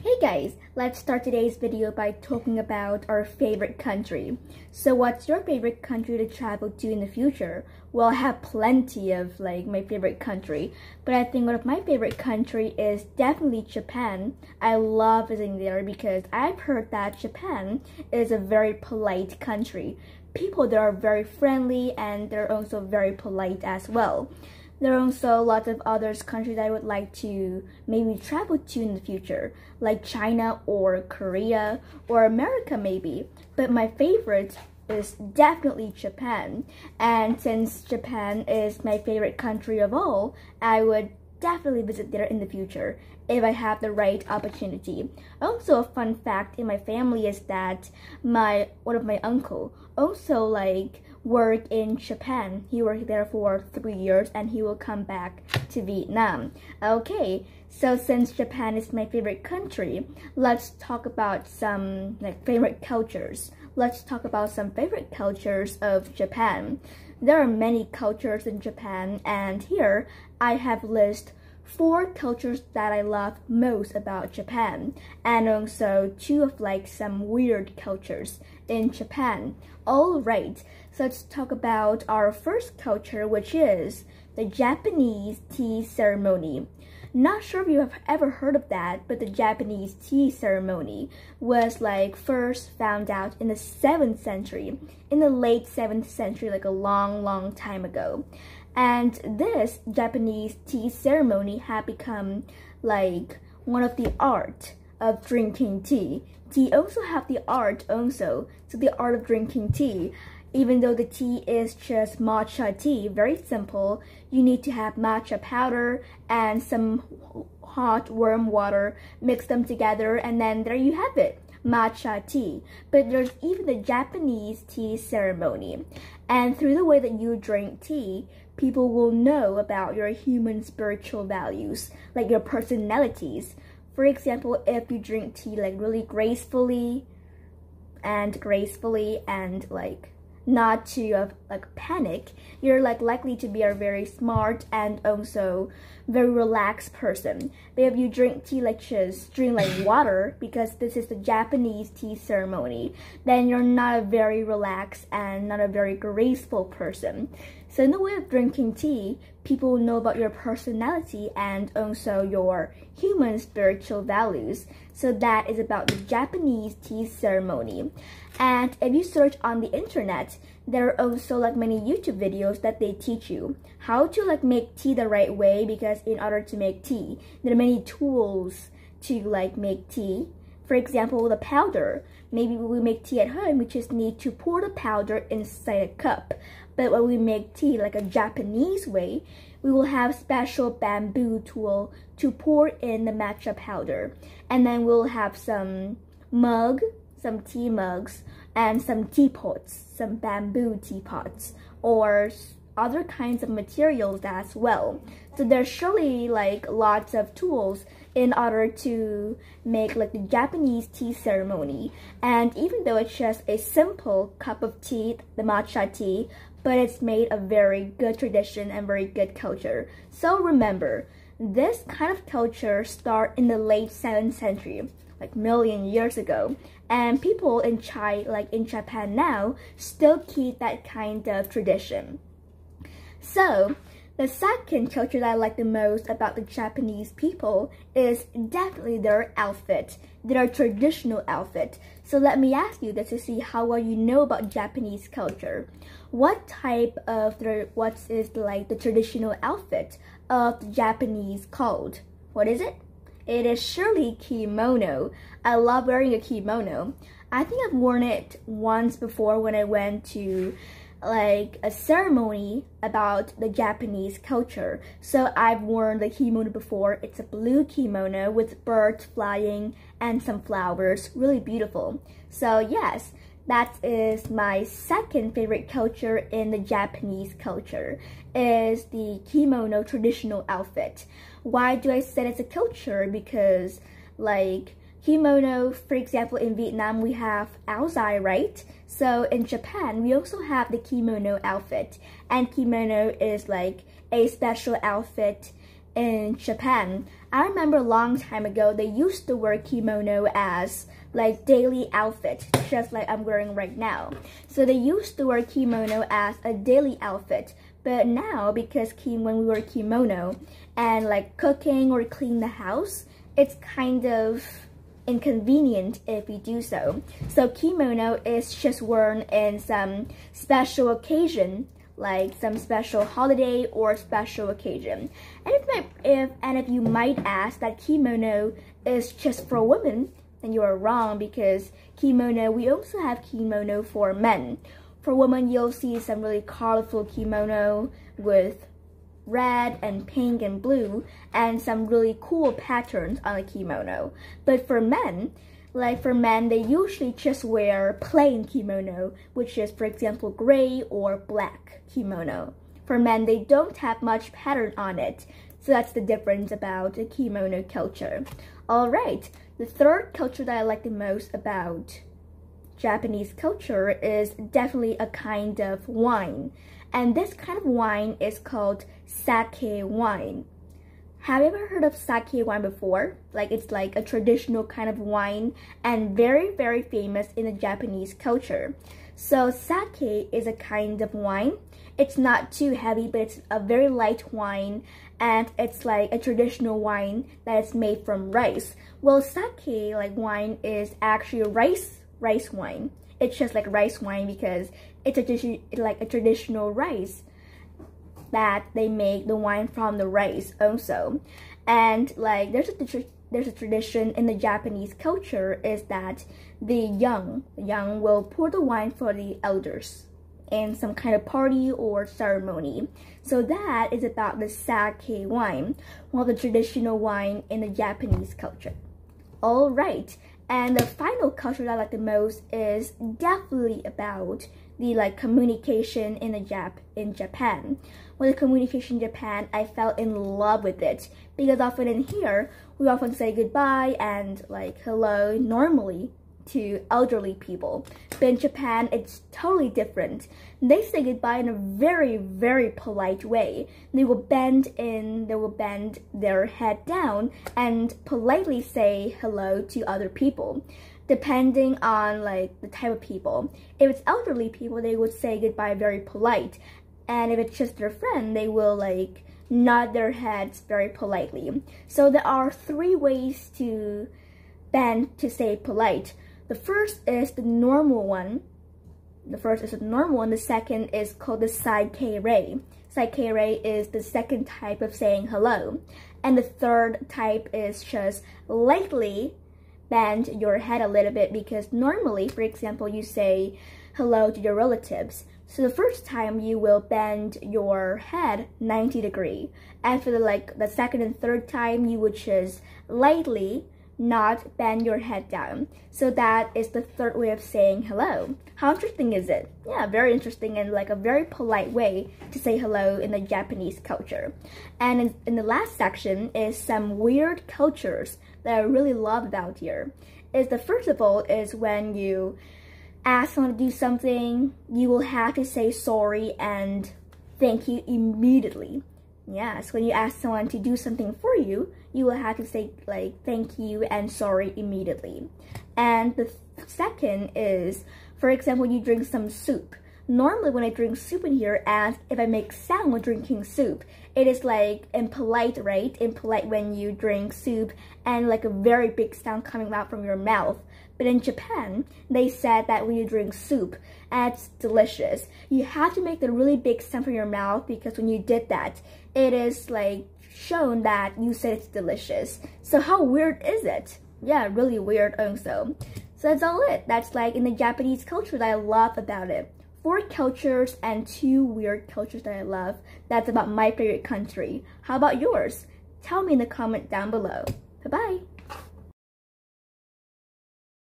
Hey guys, let's start today's video by talking about our favorite country. So what's your favorite country to travel to in the future? Well, I have plenty of my favorite country, but I think one of my favorite country is definitely Japan. I love visiting there because I've heard that Japan is a very polite country. People there are very friendly and they're also very polite as well. There are also lots of other countries I would like to maybe travel to in the future, like China or Korea or America maybe. But my favorite is definitely Japan. And since Japan is my favorite country of all, I would definitely visit there in the future if I have the right opportunity. Also, a fun fact in my family is that one of my uncle also work in Japan. He worked there for 3 years and he will come back to Vietnam. Okay, so since Japan is my favorite country, let's talk about some favorite cultures. Let's talk about some favorite cultures of Japan. There are many cultures in Japan, and here I have listed 4 cultures that I love most about Japan, and also 2 of some weird cultures in Japan. Alright, so let's talk about our first culture, which is the Japanese tea ceremony. Not sure if you have ever heard of that, but the Japanese tea ceremony was first found out in the 7th century, in the late 7th century, a long time ago. And this Japanese tea ceremony had become one of the art of drinking tea. Tea also have the art also, so the art of drinking tea. Even though the tea is just matcha tea, very simple, you need to have matcha powder and some hot warm water, mix them together, and then there you have it, matcha tea. But there's even the Japanese tea ceremony. And through the way that you drink tea, people will know about your human spiritual values, your personalities. For example, if you drink tea really gracefully and not to panic, you're likely to be a very smart and also very relaxed person. But if you drink tea just drink water, because this is the Japanese tea ceremony, then you're not a very relaxed and not a very graceful person. So in the way of drinking tea, people will know about your personality and also your human spiritual values. So that is about the Japanese tea ceremony. And if you search on the internet, there are also many YouTube videos that they teach you how to make tea the right way, because in order to make tea, there are many tools to make tea. For example, the powder. Maybe when we make tea at home, we just need to pour the powder inside a cup. But when we make tea a Japanese way, we will have special bamboo tool to pour in the matcha powder. And then we'll have some tea mugs, and some teapots, some bamboo teapots, or other kinds of materials as well. So there's surely lots of tools in order to make the Japanese tea ceremony. And even though it's just a simple cup of tea, the matcha tea, but it's made a very good tradition and very good culture. So remember, this kind of culture started in the late 7th century, million years ago, and people in in Japan now still keep that kind of tradition. So the second culture that I like the most about the Japanese people is definitely their outfit, their traditional outfit. So let me ask you this to see how well you know about Japanese culture. What type of the traditional outfit of the Japanese called? What is it? It is surely kimono. I love wearing a kimono. I think I've worn it once before when I went to a ceremony about the Japanese culture. So I've worn the kimono before. It's a blue kimono with birds flying and some flowers. Really beautiful. So yes, that is my second favorite culture in the Japanese culture, is the kimono traditional outfit. Why do I say it's a culture? Because kimono, for example, in Vietnam we have áo dài, right? So in Japan we also have the kimono outfit, and kimono is a special outfit in Japan. I remember a long time ago they used to wear kimono as like daily outfit, just like I'm wearing right now. So they used to wear kimono as a daily outfit. But now, because when we wear kimono and like cooking or clean the house, it's kind of inconvenient if we do so. So kimono is just worn in some special occasion, like some special holiday or special occasion. And if you might ask that kimono is just for women, then you are wrong, because kimono, we also have kimono for men. For women, you'll see some really colorful kimono with red and pink and blue and some really cool patterns on a kimono. But for men, they usually just wear plain kimono, which is, for example, gray or black kimono. For men, they don't have much pattern on it. So that's the difference about the kimono culture. Alright, the third culture that I like the most about Japanese culture is definitely a kind of wine. And this kind of wine is called sake wine. Have you ever heard of sake wine before? It's like a traditional kind of wine and very, very famous in the Japanese culture. So sake is a kind of wine. It's not too heavy, but it's a very light wine, and it's like a traditional wine that is made from rice. Well, sake wine is actually rice wine. It's just like rice wine because it's a traditional rice that they make the wine from the rice also. And there's a tradition in the Japanese culture is that the young will pour the wine for the elders in some kind of party or ceremony. So that is about the sake wine, one of the traditional wine in the Japanese culture. Alright, and the final culture that I like the most is definitely about the communication in Japan. With the communication in Japan, I fell in love with it because often in here we often say goodbye and hello normally to elderly people. But in Japan, it's totally different. They say goodbye in a very, very polite way. They will bend their head down and politely say hello to other people, depending on the type of people. If it's elderly people, they would say goodbye very polite. And if it's just their friend, they will nod their heads very politely. So there are 3 ways to bend to say polite. The first is the normal one. The second is called the saikei-rei. Saikei-rei is the second type of saying hello. And the third type is just lightly bend your head a little bit, because normally, for example, you say hello to your relatives. So the first time you will bend your head 90 degrees. And for the second and third time, you would just lightly not bend your head down. So that is the third way of saying hello. How interesting is it? Yeah, very interesting, and a very polite way to say hello in the Japanese culture. And in the last section is some weird cultures that I really love about here. The first of all is when you ask someone to do something, you will have to say sorry and thank you immediately. Yes, when you ask someone to do something for you, you will have to say thank you and sorry immediately. And the second is, for example, you drink some soup. Normally when I drink soup in here, and if I make sound when drinking soup, it is impolite, right? Impolite when you drink soup and a very big sound coming out from your mouth. But in Japan, they said that when you drink soup and it's delicious, you have to make the really big sound from your mouth, because when you did that, it is shown that you said it's delicious. So how weird is it? Yeah, really weird also. So that's all it. That's in the Japanese culture that I love about it. 4 cultures and 2 weird cultures that I love. That's about my favorite country. How about yours? Tell me in the comment down below. Bye-bye.